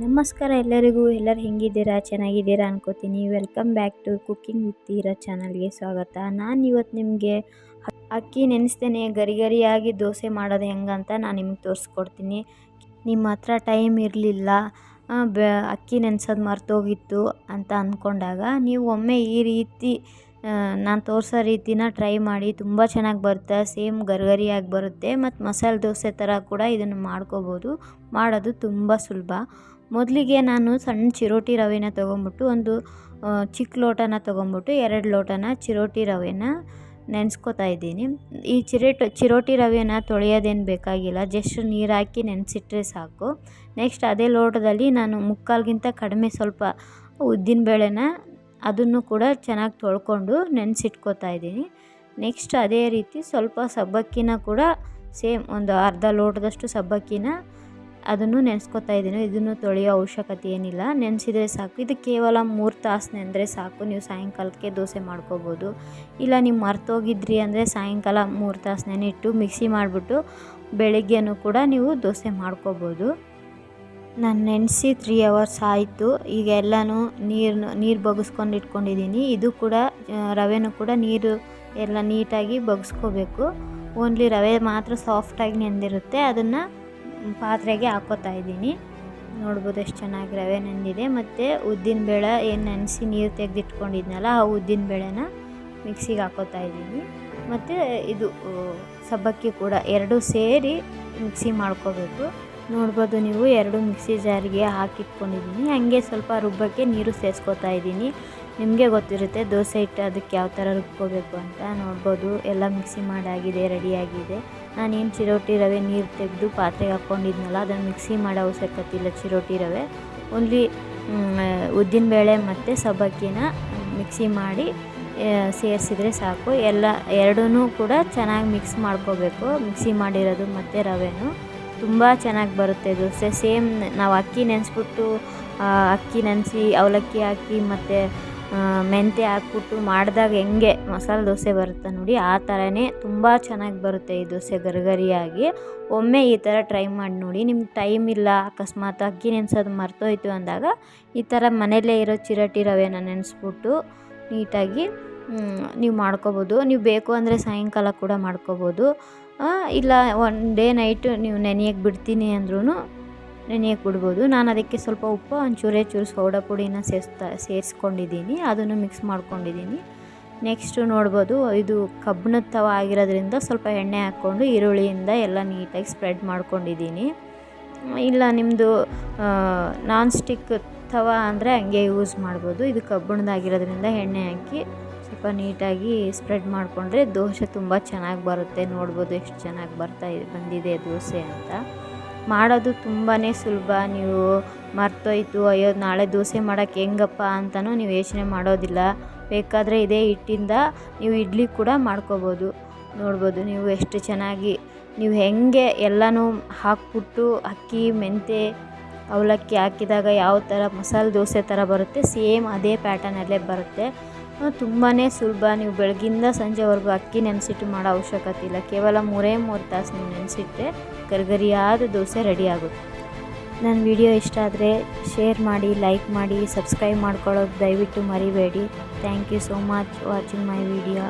ನಮಸ್ಕಾರ ಎಲ್ಲರಿಗೂ. ಎಲ್ಲರೂ ಹೆಂಗಿದ್ದೀರಾ? ಚೆನ್ನಾಗಿದ್ದೀರಾ ಅನ್ಕೋತೀನಿ. Welcome back to cooking with Teera ಚಾನಲ್ಗೆ ಸ್ವಾಗತ. ನಾನು ಇವತ್ತು ನಿಮಗೆ ಅಕ್ಕಿ ನೆನೆಸ್ತೇನೆ ಗರಿ ಗರಿಯಾಗಿ ದೋಸೆ ಮಾಡೋದು ಹೆಂಗಂತ ನಾನು ನಿಮ್ಗೆ ತೋರಿಸ್ಕೊಡ್ತೀನಿ. ನಿಮ್ಮ ಹತ್ರ ಟೈಮ್ ಇರಲಿಲ್ಲ, ಅಕ್ಕಿ ನೆನೆಸೋದು ಮರ್ತೋಗಿತ್ತು ಅಂತ ಅಂದ್ಕೊಂಡಾಗ ನೀವು ಒಮ್ಮೆ ಈ ರೀತಿ ನಾನು ತೋರಿಸೋ ರೀತಿನ ಟ್ರೈ ಮಾಡಿ. ತುಂಬ ಚೆನ್ನಾಗಿ ಬರುತ್ತೆ, ಸೇಮ್ ಗರಿಗರಿಯಾಗಿ ಬರುತ್ತೆ ಮತ್ತು ಮಸಾಲೆ ದೋಸೆ ಥರ ಕೂಡ ಇದನ್ನು ಮಾಡ್ಕೋಬೋದು. ಮಾಡೋದು ತುಂಬ ಸುಲಭ. ಮೊದಲಿಗೆ ನಾನು ಸಣ್ಣ ಚಿರೋಟಿ ರವೆನ ತೊಗೊಂಬಿಟ್ಟು ಒಂದು ಚಿಕ್ಕ ಲೋಟನ ತೊಗೊಂಬಿಟ್ಟು 2 ಲೋಟನ ಚಿರೋಟಿ ರವೆನ ನೆನೆಸ್ಕೊತಾ ಇದ್ದೀನಿ. ಈ ಚಿರೋಟಿ ರವೆನ ತೊಳೆಯೋದೇನು ಬೇಕಾಗಿಲ್ಲ, ಜಸ್ಟ್ ನೀರು ಹಾಕಿ ನೆನೆಸಿಟ್ರೆ ಸಾಕು. ನೆಕ್ಸ್ಟ್ ಅದೇ ಲೋಟದಲ್ಲಿ ನಾನು ಮುಕ್ಕಾಲ್ಗಿಂತ ಕಡಿಮೆ ಸ್ವಲ್ಪ ಉದ್ದಿನಬೇಳೆನ ಅದನ್ನು ಕೂಡ ಚೆನ್ನಾಗಿ ತೊಳ್ಕೊಂಡು ನೆನೆಸಿಟ್ಕೋತಾ ಇದ್ದೀನಿ. ನೆಕ್ಸ್ಟ್ ಅದೇ ರೀತಿ ಸ್ವಲ್ಪ ಸಬ್ಬಕ್ಕಿನ ಕೂಡ ಸೇಮ್ ಒಂದು ಅರ್ಧ ಲೋಟದಷ್ಟು ಸಬ್ಬಕ್ಕಿನ ಅದನ್ನು ನೆನೆಸ್ಕೊತಾ ಇದ್ದೀನಿ. ಇದನ್ನು ತೊಳೆಯೋ ಅವಶ್ಯಕತೆ ಏನಿಲ್ಲ, ನೆನೆಸಿದರೆ ಸಾಕು. ಇದು ಕೇವಲ 3 ತಾಸು ನೆಂದರೆ ಸಾಕು. ನೀವು ಸಾಯಂಕಾಲಕ್ಕೆ ದೋಸೆ ಮಾಡ್ಕೋಬೋದು. ಇಲ್ಲ ನೀವು ಮರ್ತೋಗಿದ್ರಿ ಅಂದರೆ ಸಾಯಂಕಾಲ 3 ತಾಸು ನೆನೆಯಿಟ್ಟು ಮಿಕ್ಸಿ ಮಾಡಿಬಿಟ್ಟು ಬೆಳಗ್ಗೆನೂ ಕೂಡ ನೀವು ದೋಸೆ ಮಾಡ್ಕೋಬೋದು. ನಾನು ನೆನೆಸಿ 3 ಅವರ್ಸ್ ಆಯಿತು. ಈಗ ಎಲ್ಲನೂ ನೀರು ಬಗ್ಗಿಸ್ಕೊಂಡು ಇಟ್ಕೊಂಡಿದ್ದೀನಿ. ಇದು ಕೂಡ ರವೆನೂ ಕೂಡ ನೀರು ಎಲ್ಲ ನೀಟಾಗಿ ಬಗ್ಗಿಸ್ಕೋಬೇಕು. ಓನ್ಲಿ ರವೆ ಮಾತ್ರ ಸಾಫ್ಟಾಗಿ ನೆಂದಿರುತ್ತೆ. ಅದನ್ನು ಪಾತ್ರೆಗೆ ಹಾಕೋತಾ ಇದ್ದೀನಿ. ನೋಡ್ಬೋದು ಎಷ್ಟು ಚೆನ್ನಾಗಿ ರವೆ ನೆಂದಿದೆ. ಮತ್ತು ಉದ್ದಿನಬೇಳೆ ಏನು ನೆನೆಸಿ ನೀರು ತೆಗೆದಿಟ್ಕೊಂಡಿದ್ನಲ್ಲ ಆ ಉದ್ದಿನಬೇಳೆನ ಮಿಕ್ಸಿಗೆ ಹಾಕೋತಾ ಇದ್ದೀನಿ. ಮತ್ತು ಇದು ಸಬ್ಬಕ್ಕಿ ಕೂಡ 2 ಸೇರಿ ಮಿಕ್ಸಿ ಮಾಡ್ಕೋಬೇಕು. ನೋಡ್ಬೋದು ನೀವು 2 ಮಿಕ್ಸಿ ಜಾರಿಗೆ ಹಾಕಿಟ್ಕೊಂಡಿದ್ದೀನಿ. ಹಾಗೆ ಸ್ವಲ್ಪ ರುಬ್ಬಕ್ಕೆ ನೀರು ಸೇರಿಸ್ಕೋತಾ ಇದ್ದೀನಿ. ನಿಮಗೆ ಗೊತ್ತಿರುತ್ತೆ ದೋಸೆ ಹಿಟ್ಟು ಅದಕ್ಕೆ ಯಾವ ಥರ ರುಬ್ಕೋಬೇಕು ಅಂತ. ನೋಡ್ಬೋದು ಎಲ್ಲ ಮಿಕ್ಸಿ ಮಾಡಾಗಿದೆ, ರೆಡಿಯಾಗಿದೆ. ನಾನೇನು ಚಿರೋಟಿ ರವೆ ನೀರು ತೆಗೆದು ಪಾತ್ರೆಗೆ ಹಾಕ್ಕೊಂಡಿದ್ನಲ್ಲ ಅದನ್ನು ಮಿಕ್ಸಿ ಮಾಡೋ ಅವಶ್ಯಕತೆ ಇಲ್ಲ. ಚಿರೋಟಿ ರವೆ ಓನ್ಲಿ ಉದ್ದಿನಬೇಳೆ ಮತ್ತು ಸಬ್ಬಕ್ಕಿನ ಮಿಕ್ಸಿ ಮಾಡಿ ಸೇರಿಸಿದ್ರೆ ಸಾಕು. ಎರಡೂ ಕೂಡ ಚೆನ್ನಾಗಿ ಮಿಕ್ಸ್ ಮಾಡ್ಕೋಬೇಕು. ಮಿಕ್ಸಿ ಮಾಡಿರೋದು ಮತ್ತು ರವೆನೂ ತುಂಬ ಚೆನ್ನಾಗಿ ಬರುತ್ತೆ ದೋಸೆ. ಸೇಮ್ ನಾವು ಅಕ್ಕಿ ನೆನೆಸ್ಬಿಟ್ಟು ಅಕ್ಕಿ ನೆನೆಸಿ ಅವಲಕ್ಕಿ ಹಾಕಿ ಮತ್ತು ಮೆಂತ್ಯ ಹಾಕ್ಬಿಟ್ಟು ಮಾಡಿದಾಗ ಹೆಂಗೆ ಮಸಾಲೆ ದೋಸೆ ಬರುತ್ತೆ ನೋಡಿ, ಆ ಥರನೇ ತುಂಬ ಚೆನ್ನಾಗಿ ಬರುತ್ತೆ ಈ ದೋಸೆ ಗರಿಗರಿಯಾಗಿ. ಒಮ್ಮೆ ಈ ಥರ ಟ್ರೈ ಮಾಡಿ ನೋಡಿ. ನಿಮ್ಗೆ ಟೈಮ್ ಇಲ್ಲ, ಅಕಸ್ಮಾತ್ ಅಕ್ಕಿ ನೆನೆಸೋದು ಮರ್ತೋಯ್ತು ಅಂದಾಗ ಈ ಥರ ಮನೆಯಲ್ಲೇ ಇರೋ ಚಿರೋಟಿ ರವೆನ ನೆನೆಸ್ಬಿಟ್ಟು ನೀಟಾಗಿ ನೀವು ಮಾಡ್ಕೋಬೋದು. ನೀವು ಬೇಕು ಅಂದರೆ ಸಾಯಂಕಾಲ ಕೂಡ ಮಾಡ್ಕೋಬೋದು. ಇಲ್ಲ ಒನ್ ಡೇ ನೈಟು ನೀವು ನೆನೆಯಕ್ಕೆ ಬಿಡ್ತೀನಿ ಅಂದ್ರೂ ನೆನೆಯಕ್ಕೆ ಬಿಡ್ಬೋದು. ನಾನು ಅದಕ್ಕೆ ಸ್ವಲ್ಪ ಉಪ್ಪು ಒಂಚೂರು ಸೋಡಾ ಪುಡಿನ ಸೇರಿಸ್ಕೊಂಡಿದ್ದೀನಿ. ಅದನ್ನು ಮಿಕ್ಸ್ ಮಾಡ್ಕೊಂಡಿದ್ದೀನಿ. ನೆಕ್ಸ್ಟು ನೋಡ್ಬೋದು ಇದು ಕಬ್ಬಿಣದ ತವ ಆಗಿರೋದ್ರಿಂದ ಸ್ವಲ್ಪ ಎಣ್ಣೆ ಹಾಕ್ಕೊಂಡು ಈರುಳ್ಳಿಯಿಂದ ಎಲ್ಲ ನೀಟಾಗಿ ಸ್ಪ್ರೆಡ್ ಮಾಡ್ಕೊಂಡಿದ್ದೀನಿ. ಇಲ್ಲ ನಿಮ್ಮದು ನಾನ್ ಸ್ಟಿಕ್ ತವ ಅಂದರೆ ಹಂಗೆ ಯೂಸ್ ಮಾಡ್ಬೋದು. ಇದು ಕಬ್ಬಿಣದಾಗಿರೋದ್ರಿಂದ ಎಣ್ಣೆ ಹಾಕಿ ಸ್ವಲ್ಪ ನೀಟಾಗಿ ಸ್ಪ್ರೆಡ್ ಮಾಡಿಕೊಂಡ್ರೆ ದೋಸೆ ತುಂಬ ಚೆನ್ನಾಗಿ ಬರುತ್ತೆ. ನೋಡ್ಬೋದು ಎಷ್ಟು ಚೆನ್ನಾಗಿ ಬಂದಿದೆ ದೋಸೆ ಅಂತ. ಮಾಡೋದು ತುಂಬಾ ಸುಲಭ. ನೀವು ಮರ್ತೋಯ್ತು, ಅಯ್ಯೋ ನಾಳೆ ದೋಸೆ ಮಾಡೋಕ್ಕೆ ಹೆಂಗಪ್ಪ ಅಂತಲೂ ನೀವು ಯೋಚನೆ ಮಾಡೋದಿಲ್ಲ. ಬೇಕಾದರೆ ಇದೇ ಹಿಟ್ಟಿಂದ ನೀವು ಇಡ್ಲಿ ಕೂಡ ಮಾಡ್ಕೋಬೋದು. ನೋಡ್ಬೋದು ನೀವು ಎಷ್ಟು ಚೆನ್ನಾಗಿ ನೀವು ಹೆಂಗೆ ಎಲ್ಲನೂ ಹಾಕ್ಬಿಟ್ಟು ಅಕ್ಕಿ ಮೆಂತ್ಯ ಅವಲಕ್ಕಿ ಹಾಕಿದಾಗ ಯಾವ ಥರ ಮಸಾಲೆ ದೋಸೆ ಥರ ಬರುತ್ತೆ, ಸೇಮ್ ಅದೇ ಪ್ಯಾಟರ್ನಲ್ಲೇ ಬರುತ್ತೆ. ತುಂಬಾ ಸುಲಭ. ನೀವು ಬೆಳಗಿಂದ ಸಂಜೆವರೆಗೂ ಅಕ್ಕಿ ನೆನೆಸಿಟ್ಟು ಮಾಡೋ ಅವಶ್ಯಕತೆ ಇಲ್ಲ. ಕೇವಲ 3 ತಾಸು ನೀವು ನೆನೆಸಿಟ್ಟರೆ ಗರಿಗರಿಯಾದ ದೋಸೆ ರೆಡಿ ಆಗುತ್ತೆ. ನನ್ನ ವಿಡಿಯೋ ಇಷ್ಟ ಆದರೆ ಶೇರ್ ಮಾಡಿ, ಲೈಕ್ ಮಾಡಿ, ಸಬ್ಸ್ಕ್ರೈಬ್ ಮಾಡ್ಕೊಳ್ಳೋದು ದಯವಿಟ್ಟು ಮರಿಬೇಡಿ. Thank you so much watching my video.